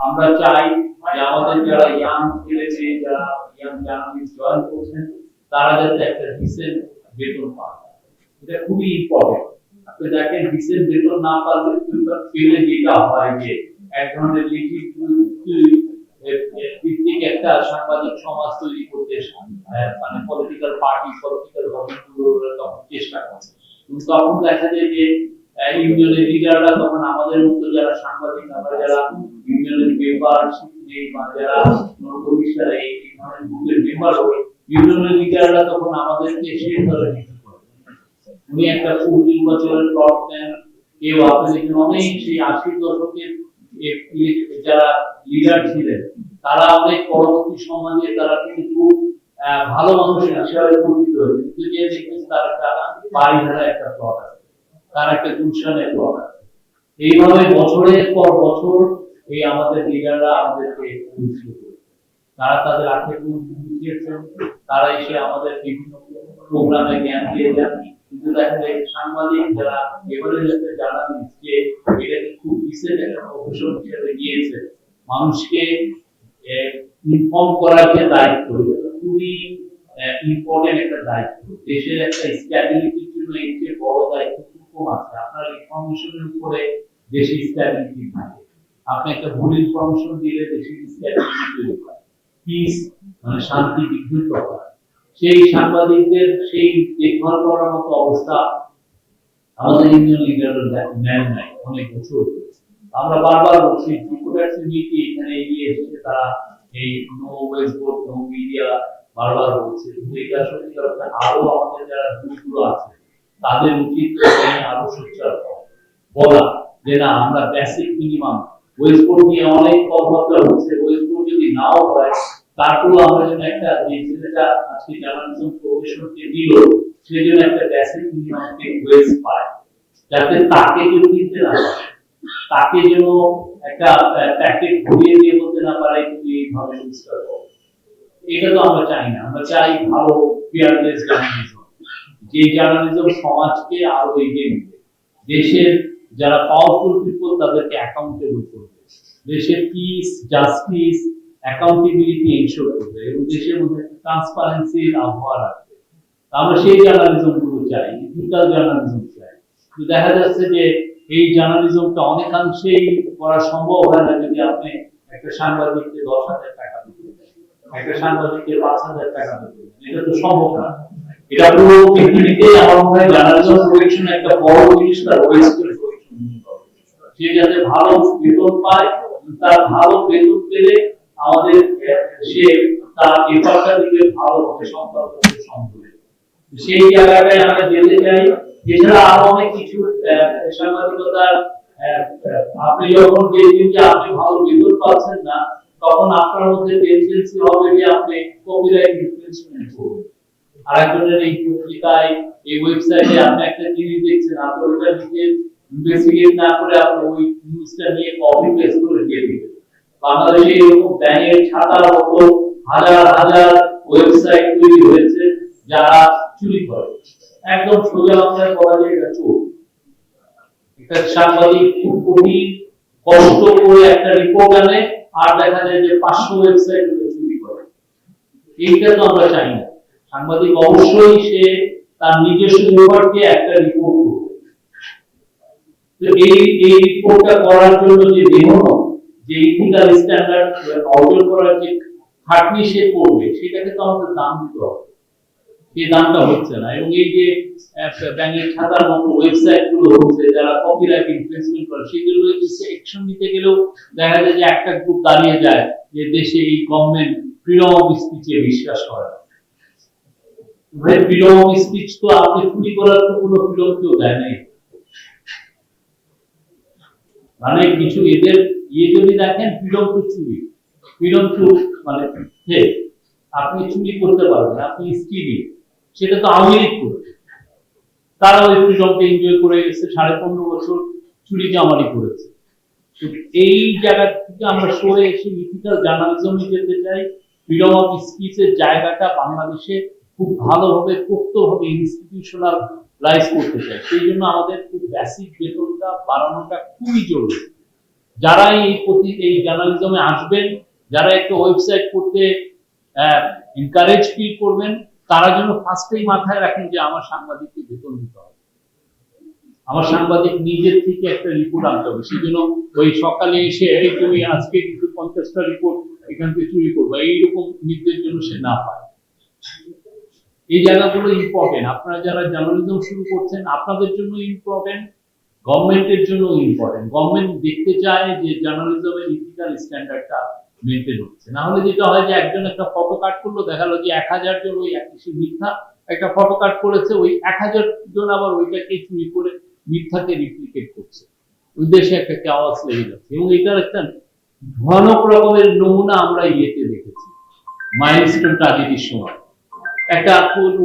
আমরা চাই যে আমাদের যারা ইয়াং ছেলে মেয়ে যারা ইয়াং জার্নালিস্ট জয়েন করছেন তারা যাতে একটা ডিসেন্ট বেতন পান। এটা খুবই ইম্পর্টেন্ট। আপনি দেখেন ডিসেন্ট বেতন না পেলে যেটা হয় যে এক ধরনের ভিত্তিক একটা সাংবাদিক সমাজ তৈরি করতে মানে পলিটিক্যাল পার্টি পলিটিক্যাল গভর্নমেন্টগুলো তখন চেষ্টা করে। তখন দেখা যায় যে ইউনিয়নের লিডাররা তখন আমাদের মতো যারা সাংবাদিক আমরা যারা ইউনিয়নের মেম্বারশিপ নেই বা যারা প্রতিষ্ঠার এই ধরনের গ্রুপের মেম্বার হই, ইউনিয়নের লিডাররা তখন আমাদেরকে সেই ধরে নিতে করে। উনি একটা ফুল নির্বাচনের প্লট নেন, কেউ আপনাদের অনেক সেই 80 দশকের যারা লিডার ছিলেন তারা অনেক পরবর্তী সমাজে তারা কিন্তু ভালো মানুষের হিসাবে পরিচিত হয়েছে, কিন্তু যে দেখবেন তার একটা বাড়ি ধরা একটা প্লট আছে, তার একটা গুলশানের প্লট আছে। এইভাবে বছরের পর বছর এই আমাদের লিডাররা আমাদেরকে পরিচিত করেছে। তারা তাদের আর্থিক বুঝিয়েছেন, তারা এসে আমাদের বিভিন্ন প্রোগ্রামে জ্ঞান দিয়ে যান। কিন্তু দেখা যায় সাংবাদিক যারা এবারে জানান যে এটাকে খুব ডিসেন্ট একটা প্রফেশন হিসেবে নিয়েছে, মানুষকে ইনফর্ম করার যে দায়িত্ব খুবই ইম্পর্টেন্ট একটা দায়িত্ব। দেশের একটা স্ট্যাবিলিটির জন্য এর চেয়ে বড় দায়িত্ব কম আছে। আপনার ইনফরমেশনের উপরে দেশের স্ট্যাবিলিটি থাকে। আপনি একটা ভুল ইনফরমেশন দিলে দেশের স্ট্যাবিলিটি তৈরি হয়, পিস মানে শান্তি বিঘ্নিত হয়। সেই সাংবাদিকদের সেই দেখভাল করার মতো অবস্থা আমাদের ইউনিয়ন লিডাররা নেন নাই অনেক বছর। আমরা বারবার বলছি নীতি এখানে এগিয়ে এসেছে, তারা এই নো ওয়েস্টবোর্ড নো মিডিয়া বারবার বলছে, কিন্তু এটা সত্যি কথা আরো আমাদের যারা গ্রুপগুলো আছে তাদের উচিত আরো সোচ্চার বলা যে না আমরা বেসিক মিনিমাম ওয়েস্টবোর্ড নিয়ে অনেক কথাবার্তা হচ্ছে, ওয়েস্টবোর্ড যদি নাও হয় তারপরেও আমরা যেন একটা যে ছেলেটা আজকে জার্নালিজম প্রফেশনকে দিল সে যেন একটা বেসিক মিনিমামকে ওয়েস্ট পায়, যাতে তাকে কেউ কিনতে না পারে, তাকে যেন একটা প্যাকেট ঘুরিয়ে দিয়ে বলতে না পারে তুমি এইভাবে ইনস্টল করো। এটা তো আমরা চাই না। আমরা চাই ভালো ফিয়ারলেস জার্নালিজম, যে জার্নালিজম সমাজকে আরো এগিয়ে নিবে, দেশের যারা পাওয়ারফুল পিপল তাদেরকে অ্যাকাউন্টেবল করবে, দেশের পিস জাস্টিস অ্যাকাউন্টেবিলিটি এনশোর করবে এবং দেশের মধ্যে ট্রান্সপারেন্সির আবহাওয়া রাখবে। আমরা সেই জার্নালিজম গুলো চাই, ইথিক্যাল জার্নালিজম চাই। কিন্তু দেখা যাচ্ছে যে এই জার্নালিজমটা অনেকাংশেই করা সম্ভব হয় না যদি আপনি একটা সাংবাদিককে 10,000 টাকা দিতে, একটা সাংবাদিককে 5,000 টাকা দিতে, এটা তো সম্ভব না। এটা পুরো পৃথিবীতে আমার মনে হয় জার্নালিজম প্রোটেকশন একটা বড় জিনিস, তার ওয়েস্টের প্রোটেকশন। সে যাতে ভালো বেতন পায়, তার ভালো বেতন পেলে আমাদের সে তার এফর্টটা দিবে ভালোভাবে সম্পর্কে সম্ভব। সেই জায়গাটায় আমরা যেতে চাই। এছাড়া আরো অনেক কিছু সাংবাদিকতার আপনি যখন দেখবেন যে আপনি ভালো বেতন পাচ্ছেন না, তখন আপনার মধ্যে টেন্ডেন্সি হবে যে আপনি কপিরাইট ইনফ্রিঞ্জমেন্ট করবেন। আরেকজনের এই পত্রিকায় এই ওয়েবসাইটে আপনি একটা জিনিস দেখছেন, আপনি ওইটা নিজে ইনভেস্টিগেট না করে আপনি ওই নিউজটা নিয়ে কপি পেস্ট করে দিয়ে দিবেন। বাংলাদেশে এরকম ব্যাঙের ছাতার মতো হাজার হাজার ওয়েবসাইট তৈরি হয়েছে যারা চুরি করে। একদম সোজা বাংলায় বলা যায় এটা চোর। একটা সাংবাদিক খুব কঠিন কষ্ট করে একটা রিপোর্ট আনে আর দেখা যায় যে 500 ওয়েবসাইট চুরি করে। এইটা তো আমরা চাই না। সাংবাদিক অবশ্যই সে তার নিজস্ব এফর্টে একটা রিপোর্ট করবে। তো এই রিপোর্টটা করার জন্য যে মেহনত, যে ইথিক্যাল স্ট্যান্ডার্ড অর্জন করার যে খাটনি সে করবে, সেটাকে তো আমাদের দাম দিতে হবে। সেই দামটা হচ্ছে না। এবং এই যে ব্যাংকের খাতার মতো ওয়েবসাইট গুলো হচ্ছে যারা কপিরাইট ইনফ্রিঞ্জমেন্ট করে, সেগুলো অ্যাকশন নিতে গেলেও দেখা যায় যে একটা গ্রুপ দাঁড়িয়ে যায় যে দেশে এই গভর্নমেন্ট ফ্রিডম অফ স্পিচে বিশ্বাস করে না। ফ্রিডম অফ স্পিচ তো আপনি চুরি করার তো কোনো ফ্রিডম কেউ দেয় নাই। মানে কিছু এদের যদি দেখেন ফ্রিডম টু চুরি, ফ্রিডম টু মানে আপনি চুরি করতে পারবেন, আপনি স্কিলি, সেটা তো আওয়ামী লীগ করেছে। তারা ওই ফ্রিডমকে এনজয় করে গেছে, 15.5 বছর চুরি জামারি করেছে। এই জায়গা থেকে আমরা সরে এসে ইথিক্যাল জার্নালিজমে যেতে চাই। ফ্রিডম অফ স্পিচের জায়গাটা বাংলাদেশে খুব ভালোভাবে পোক্তভাবে ইনস্টিটিউশনালাইজ করতে চাই। সেই জন্য আমাদের খুব বেসিক বেতনটা বাড়ানোটা খুবই জরুরি। যারা এই জার্নালিজমে আসবেন, যারা একটা ওয়েবসাইট করতে এনকারেজ ফিল করবেন, তারা যেন ফার্স্টেই মাথায় রাখেন যে আমার সাংবাদিককে বেতন দিতে হবে, আমার সাংবাদিক নিজের থেকে একটা রিপোর্ট আনতে হবে। সেই জন্য ওই সকালে এসে এই তুমি আজকে কিন্তু 50টা রিপোর্ট এখান থেকে চুরি করবা, এইরকম নির্দেশ যেন সে না পায়। এই জায়গাগুলো ইম্পর্টেন্ট। আপনারা যারা জার্নালিজম শুরু করছেন, আপনাদের জন্য ইম্পর্টেন্ট, গভর্নমেন্টের জন্য ইম্পর্টেন্ট। গভর্নমেন্ট দেখতে চায় যে জার্নালিজমের ইথিক্যাল স্ট্যান্ডার্ডটা মেনটেন হচ্ছে। না হলে যেটা হয় যে একজন একটা ফটো কাট করলো, দেখা গেল যে 1000 জন ওই একই মিথ্যা একটা ফটো কাট করেছে, ওই 1000 জন আবার ওইটাকে চুরি করে মিথ্যাকে রিপ্লিকেট করছে। ওই দেশে একটা চাওয়াজ লেগে যাচ্ছে, এবং এটার একটা ভয়ানক রকমের নমুনা আমরা ইয়েতে দেখেছি মাইলস্টোন ট্র্যাজেডির সময়। একটা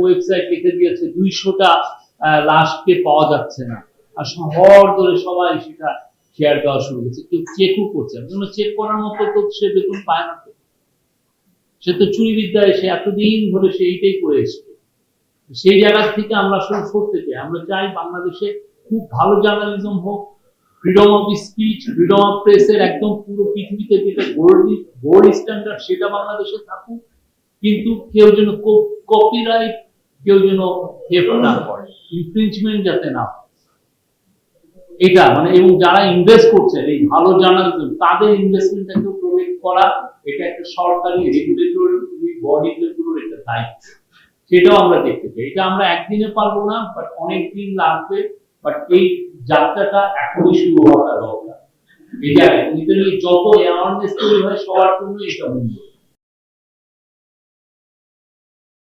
ওয়েবসাইট লিখে দিয়েছে 200টা লাশকে পাওয়া যাচ্ছে না, আর শহর ধরে সবাই সেটা শেয়ার দেওয়া শুরু করেছে, কেউ চেকও করছে না। চেক করার মতো তো সে বেতন পায় না, তো সে তো চুরি বিদ্যায় সে এতদিন ধরে সে এইটাই করে এসছে। সেই জায়গা থেকে আমরা আসলে সরতে চাই। আমরা চাই বাংলাদেশে খুব ভালো জার্নালিজম হোক, freedom of speech, freedom of প্রেসের একদম পুরো পৃথিবীতে যেটা গোল্ড স্ট্যান্ডার্ড সেটা বাংলাদেশে থাকুক, কিন্তু কেউ যেন কপিরাইট কেউ যেন হেফট না করে, ইনফ্রিঞ্জমেন্ট যাতে না হয়, এটা মানে। এবং যারা ইনভেস্ট করছেন এই ভালো জার্নালিজম, তাদের ইনভেস্টমেন্টটাকে প্রোটেক্ট করা, এটা একটা সরকারি রেগুলেটরি বডিগুলোর একটা দায়িত্ব। সেটাও আমরা দেখতে চাই। এটা আমরা একদিনে পারবো না, বাট অনেক দিন লাগবে। বাট এই যাত্রাটা এখনই শুরু হওয়াটা দরকার। এটা যত অ্যাওয়ারনেস তৈরি হয় সবার জন্য এটা মূল্য।